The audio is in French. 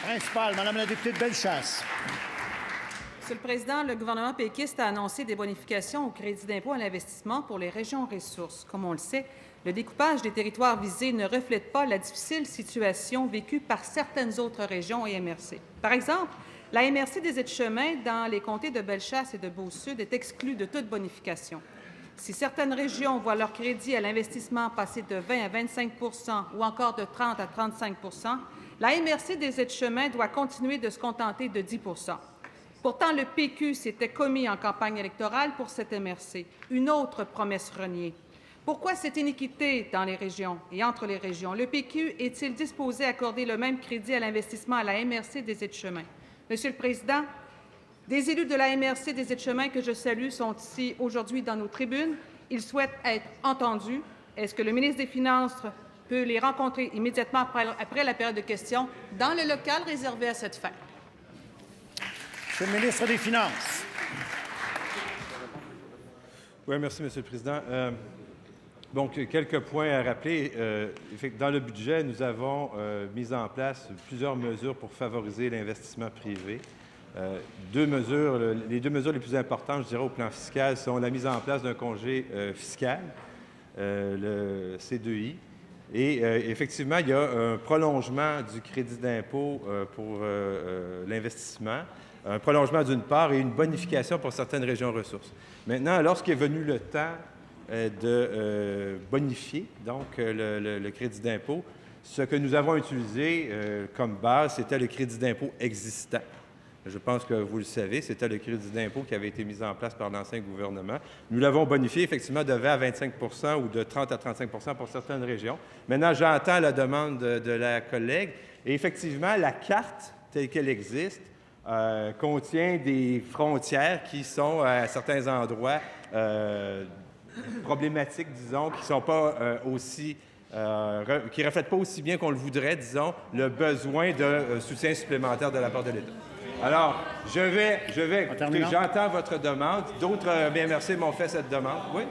Principal, Madame la députée de Bellechasse. Monsieur le Président, le gouvernement péquiste a annoncé des bonifications au crédit d'impôt à l'investissement pour les régions ressources. Comme on le sait, le découpage des territoires visés ne reflète pas la difficile situation vécue par certaines autres régions et MRC. Par exemple, la MRC des Aides-Chemins dans les comtés de Bellechasse et de Beau-Sud est exclue de toute bonification. Si certaines régions voient leur crédit à l'investissement passer de 20 à 25 ou encore de 30 à 35 la MRC des Aides-Chemins doit continuer de se contenter de 10 Pourtant, le PQ s'était commis en campagne électorale pour cette MRC, une autre promesse reniée. Pourquoi cette iniquité dans les régions et entre les régions? Le PQ est-il disposé à accorder le même crédit à l'investissement à la MRC des Aides-Chemins? Monsieur le Président, des élus de la MRC des Aides-Chemins que je salue sont ici aujourd'hui dans nos tribunes. Ils souhaitent être entendus. Est-ce que le ministre des Finances peut les rencontrer immédiatement après la période de questions dans le local réservé à cette fin? Monsieur le ministre des Finances. Oui, merci, Monsieur le Président. Donc, quelques points à rappeler. Dans le budget, nous avons mis en place plusieurs mesures pour favoriser l'investissement privé. Les deux mesures les plus importantes, je dirais, au plan fiscal, sont la mise en place d'un congé fiscal, le C2I, et effectivement, il y a un prolongement du crédit d'impôt pour l'investissement, un prolongement d'une part et une bonification pour certaines régions ressources. Maintenant, lorsqu'est venu le temps de bonifier donc le crédit d'impôt, ce que nous avons utilisé comme base, c'était le crédit d'impôt existant. Je pense que vous le savez, c'était le crédit d'impôt qui avait été mis en place par l'ancien gouvernement. Nous l'avons bonifié effectivement de 20 à 25 ou de 30 à 35 pour certaines régions. Maintenant, j'entends la demande de la collègue et effectivement, la carte telle qu'elle existe contient des frontières qui sont à certains endroits problématiques, disons, qui sont pas qui ne reflètent pas aussi bien qu'on le voudrait, disons, le besoin de soutien supplémentaire de la part de l'État. Alors, j'entends votre demande. D'autres BMRC m'ont fait cette demande. Oui?